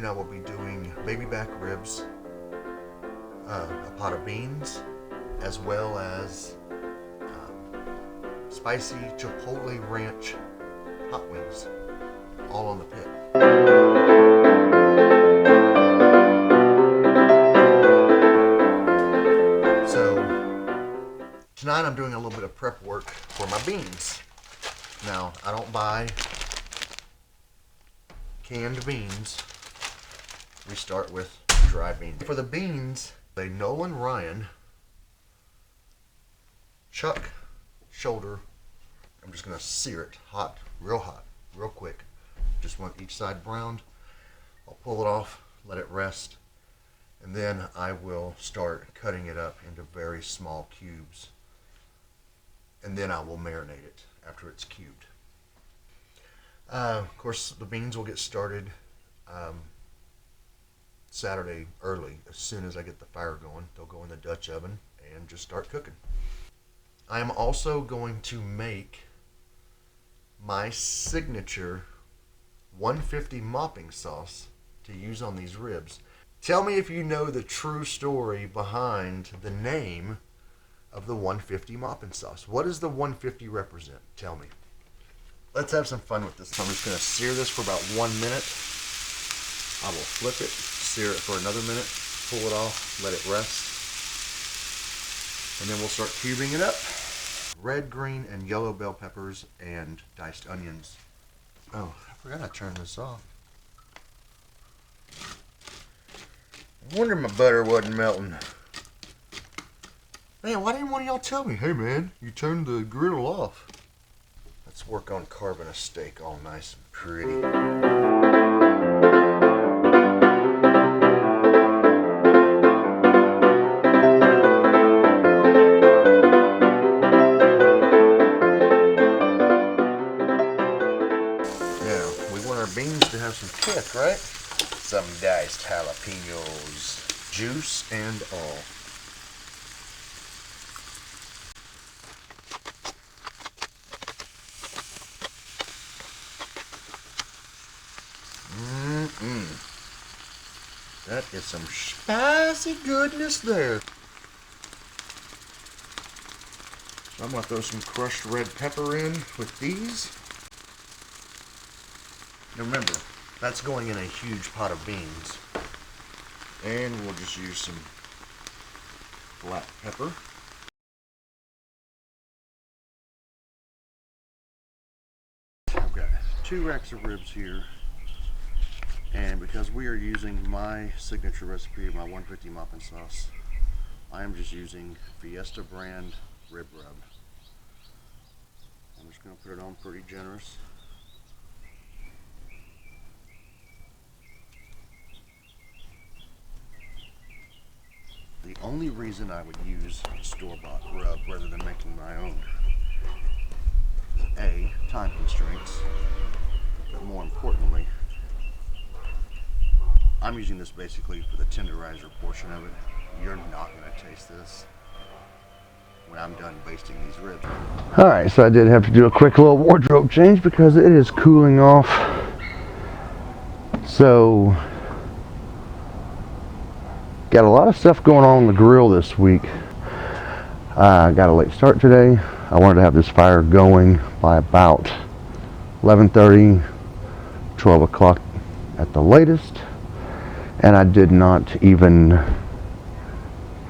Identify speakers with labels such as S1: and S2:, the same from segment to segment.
S1: I will be doing baby back ribs, a pot of beans, as well as spicy chipotle ranch hot wings, all on the pit. So tonight I'm doing a little bit of prep work for my beans. Now, I don't buy canned beans. We start with dry beans. For the beans, a Nolan Ryan chuck shoulder. I'm just gonna sear it hot, real quick. Just want each side browned. I'll pull it off, let it rest, and then I will start cutting it up into very small cubes. And then I will marinate it after it's cubed. Of course, the beans will get started Saturday early. As soon as I get the fire going, they'll go in the Dutch oven and just start cooking. I am also going to make my signature 150 mopping sauce to use on these ribs. Tell me if you know the true story behind the name of the 150 mopping sauce. What does the 150 represent? Tell me. Let's have some fun with this. I'm just going to sear this for about 1 minute. I will flip it, sear it for another minute, pull it off, let it rest, and then we'll start cubing it up. Red, green, and yellow bell peppers and diced onions. Oh, I forgot I turned this off. I wonder my butter wasn't melting. Man, why didn't one of y'all tell me? Hey man, you turned the griddle off. Let's work on carving a steak all nice and pretty. Beans to have some kick, right? Some diced jalapenos, juice and all. That is some spicy goodness there. So I'm gonna throw some crushed red pepper in with these. Now remember, that's going in a huge pot of beans. And we'll just use some black pepper. I've got 2 racks of ribs here. And because we are using my signature recipe of my 150 mopping sauce, I am just using Fiesta brand rib rub. I'm just going to put it on pretty generous. The only reason I would use store-bought rub rather than making my own is A, time constraints, but more importantly, I'm using this basically for the tenderizer portion of it. You're not going to taste this when I'm done basting these ribs. Alright, so I did have to do a quick little wardrobe change because it is cooling off. So got a lot of stuff going on the grill this week. I got a late start today. I wanted to have this fire going by about 11:30, 12 o'clock at the latest. And I did not even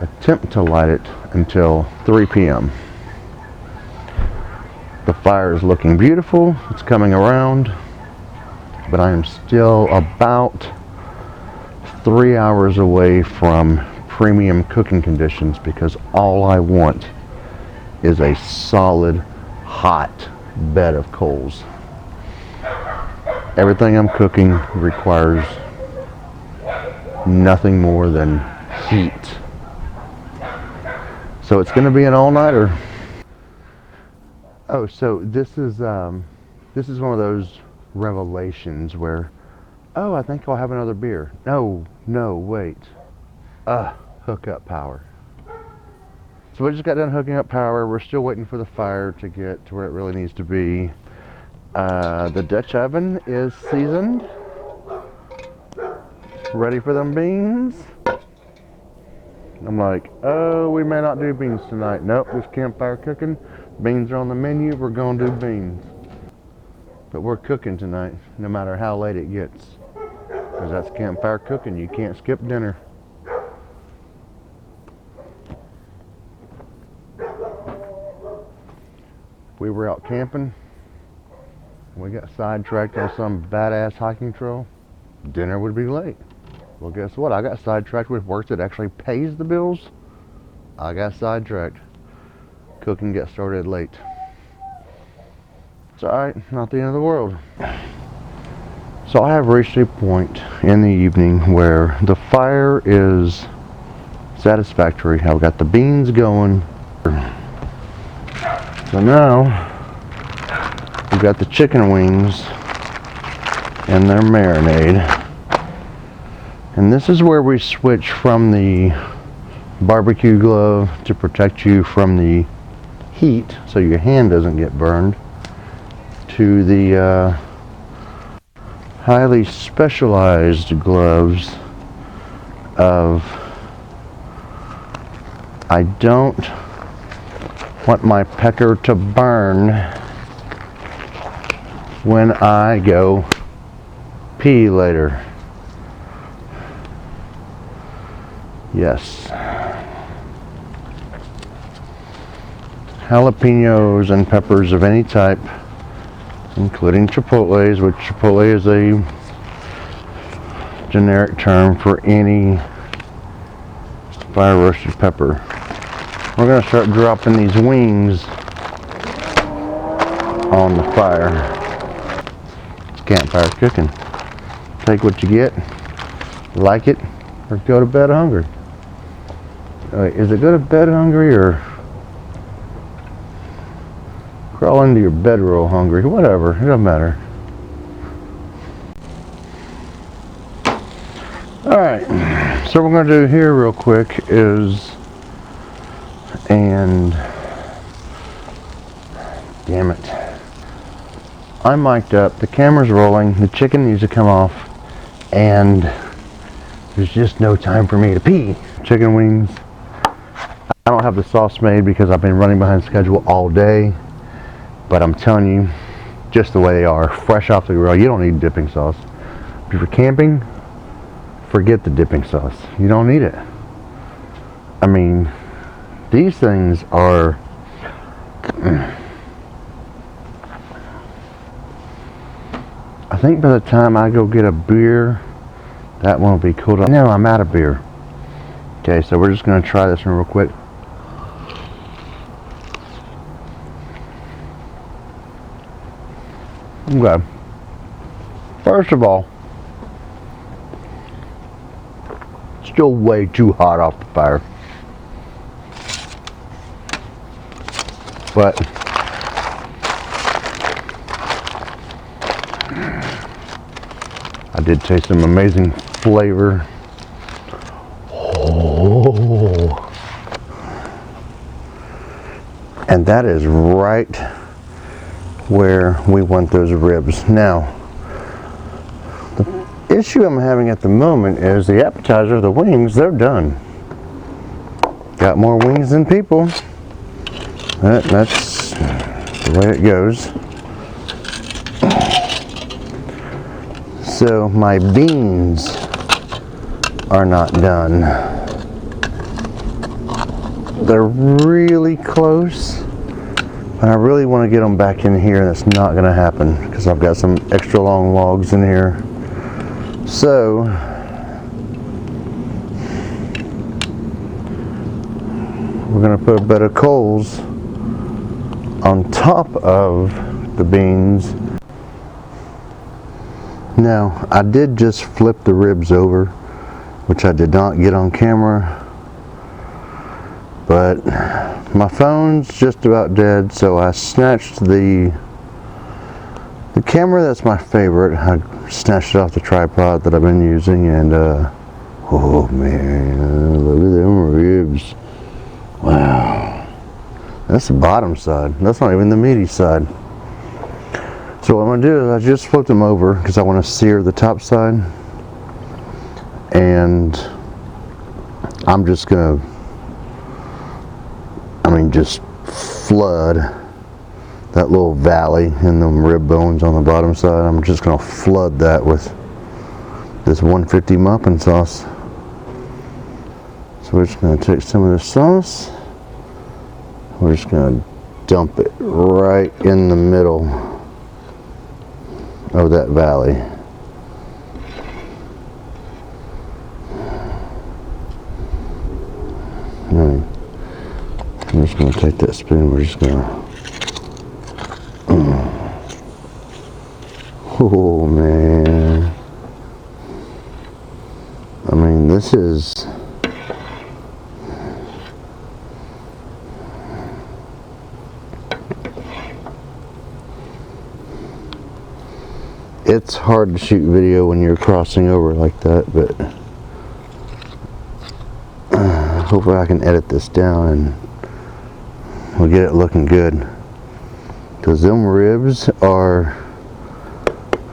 S1: attempt to light it until 3 p.m. The fire is looking beautiful. It's coming around. But I am still about 3 hours away from premium cooking conditions because all I want is a solid, hot bed of coals. Everything I'm cooking requires nothing more than heat. So it's going to be an all-nighter. Oh, so this is one of those revelations where, oh, I think I'll have another beer. No, wait. Hook up power. So we just got done hooking up power. We're still waiting for the fire to get to where it really needs to be. The Dutch oven is seasoned.
S2: Ready for them beans? I'm like, oh, we may not do beans tonight. Nope, this campfire cooking. Beans are on the menu, we're gonna do beans. But we're cooking tonight, no matter how late it gets. Because that's campfire cooking, you can't skip dinner. We were out camping. We got sidetracked on some badass hiking trail. Dinner would be late. Well, guess what? I got sidetracked with work that actually pays the bills. I got sidetracked. Cooking got started late. It's alright, not the end of the world. So I have reached a point in the evening where the fire is satisfactory. I've got the beans going. So now we've got the chicken wings and their marinade. And this is where we switch from the barbecue glove to protect you from the heat so your hand doesn't get burned, to the highly specialized gloves of I don't want my pecker to burn when I go pee later. Yes. Jalapenos and peppers of any type, including chipotles, which chipotle is a generic term for any fire roasted pepper. We're going to start dropping these wings on the fire. It's campfire cooking. Take what you get, like it, or go to bed hungry. Is it go to bed hungry or crawl into your bedroll hungry? Whatever, it doesn't matter. Alright, so what we're going to do here real quick is, and damn it, I'm mic'd up, the camera's rolling, the chicken needs to come off, and there's just no time for me to pee. Chicken wings. I don't have the sauce made because I've been running behind schedule all day, but I'm telling you, just the way they are, fresh off the grill. You don't need dipping sauce. If you're camping, forget the dipping sauce. You don't need it. I mean, these things are I think by the time I go get a beer, that one will be cooled off. No, I'm out of beer. Okay, so we're just going to try this one real quick. Okay. First of all, still way too hot off the fire. But I did taste some amazing flavor. Oh. And that is right where we want those ribs. Now, the issue I'm having at the moment is the appetizer, the wings, they're done. Got more wings than people. That's the way it goes. So my beans are not done. They're really close, but I really want to get them back in here, and that's not going to happen because I've got some extra long logs in here. So we're going to put a bed of coals on top of the beans. Now, I did just flip the ribs over, which I did not get on camera, but my phone's just about dead, so I snatched the camera that's my favorite. I snatched it off the tripod that I've been using, and oh man, look at them ribs. Wow, that's the bottom side. That's not even the meaty side. So what I'm going to do is I just flip them over because I want to sear the top side. and I'm just gonna, just flood that little valley in them rib bones on the bottom side. I'm just gonna flood that with this 150 muffin sauce. So we're just gonna take some of this sauce. We're just gonna dump it right in the middle of that valley. I'm just going to take that spoon, we're just going to... Oh man. I mean, this is... It's hard to shoot video when you're crossing over like that, but hopefully I can edit this down and we'll get it looking good, because them ribs are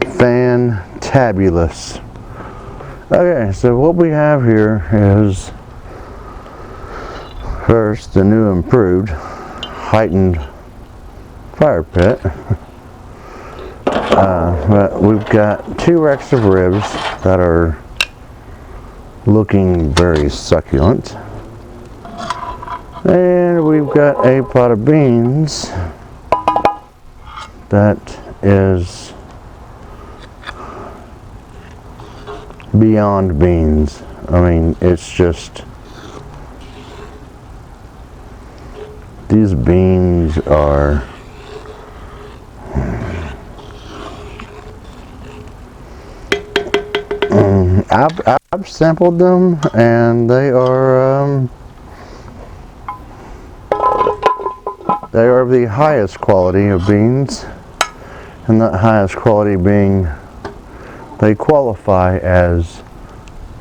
S2: fantabulous. Okay, so what we have here is first the new improved heightened fire pit. But we've got 2 racks of ribs that are looking very succulent. And we've got a pot of beans that is beyond beans. I mean, it's just, these beans are I've sampled them, and they are the highest quality of beans, and that highest quality being, they qualify as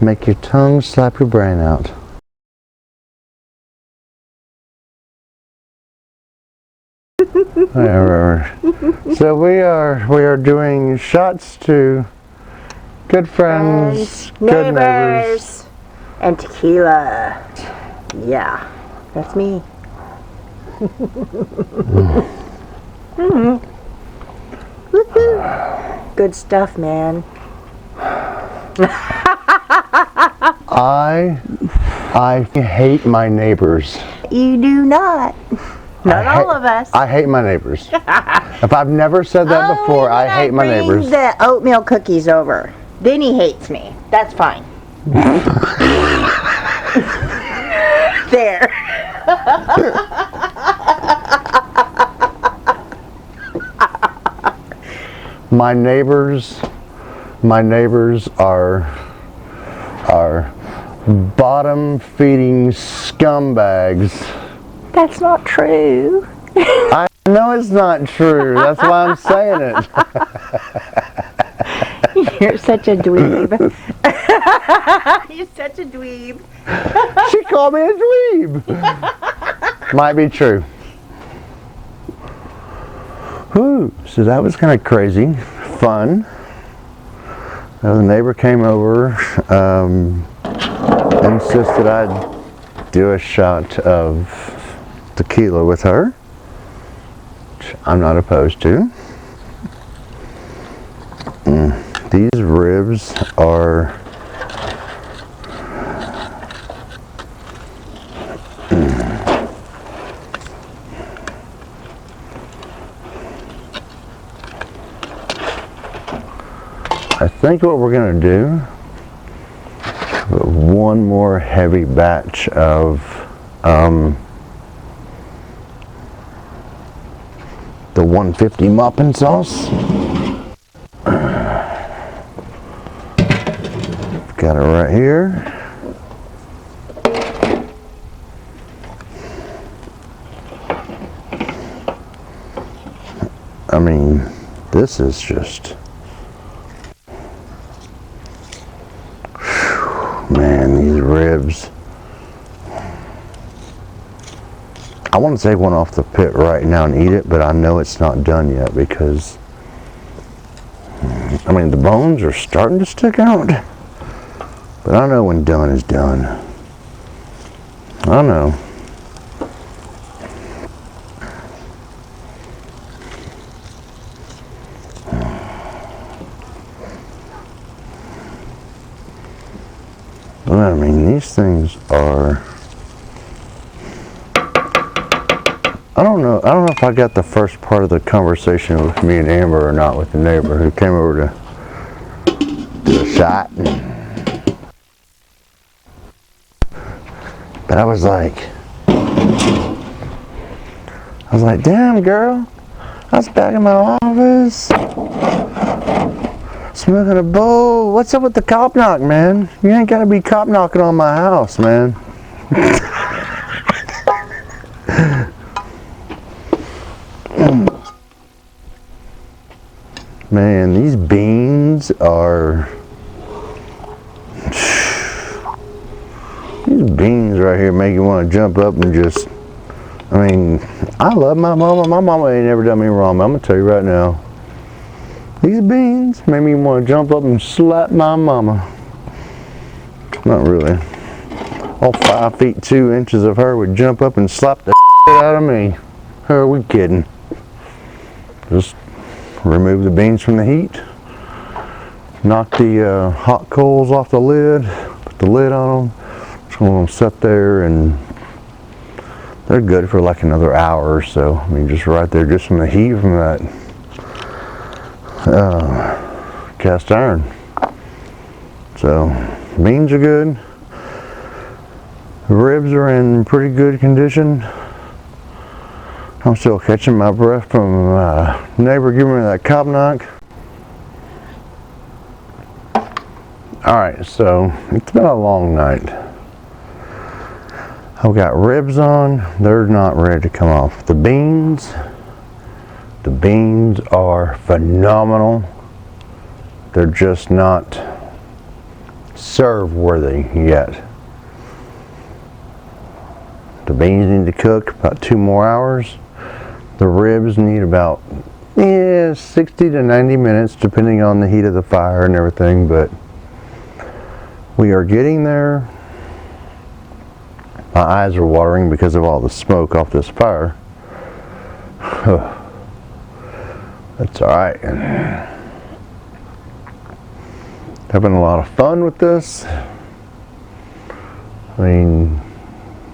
S2: make your tongue slap your brain out. Whatever. So we are doing shots to good friends, good neighbors,
S3: and tequila. Yeah, that's me. Good stuff, man.
S2: I hate my neighbors.
S3: You do not. Not all of us.
S2: I hate my neighbors. If I've never said that before, I hate my neighbors.
S3: The oatmeal cookies over. Then he hates me. That's fine. There.
S2: My neighbors are bottom feeding scumbags.
S3: That's not true.
S2: I know it's not true. That's why I'm saying it.
S3: You're such a dweeb. You're such a dweeb.
S2: She called me a dweeb. Might be true. Whew, so that was kind of crazy. Fun. The neighbor came over, insisted I'd do a shot of tequila with her, which I'm not opposed to. These ribs are I think what we're going to do, one more heavy batch of the 150 muffin sauce. Got it right here. I mean, this is just, man, these ribs. I want to take one off the pit right now and eat it, but I know it's not done yet because, I mean, the bones are starting to stick out. But I know when done is done. I know. I mean, these things are, I don't know if I got the first part of the conversation with me and Amber or not, with the neighbor who came over to do a shot. But I was like, damn girl, I was back in my office smoking a bowl. What's up with the cop knock, man? You ain't gotta be cop knocking on my house, man. Man, these beans are, these beans right here make you want to jump up and just, I mean, I love my mama. My mama ain't never done me wrong, but I'm gonna tell you right now, these beans make me want to jump up and slap my mama. Not really. All 5 feet 2 inches of her would jump up and slap the out of me. Who are we kidding? Just remove the beans from the heat. Knock the hot coals off the lid. Put the lid on them. Just let them sit there, and they're good for like another hour or so. I mean, just right there, just from the heat from that cast iron. So beans are good. The ribs are in pretty good condition. I'm still catching my breath from neighbor giving me that cop knock. Alright, so it's been a long night. I've got ribs on. They're not ready to come off. The beans are phenomenal. They're just not serve worthy yet. The beans need to cook about 2 more hours. The ribs need about 60 to 90 minutes depending on the heat of the fire and everything, but we are getting there. My eyes are watering because of all the smoke off this fire. That's alright. Having a lot of fun with this. I mean,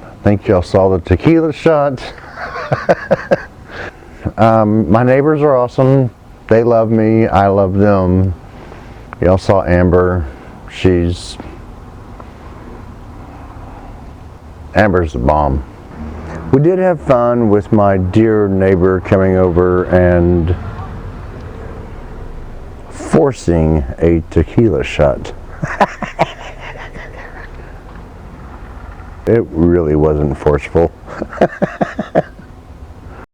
S2: I think y'all saw the tequila shot. My neighbors are awesome. They love me. I love them. Y'all saw Amber. Amber's the bomb. We did have fun with my dear neighbor coming over and forcing a tequila shot. It really wasn't forceful.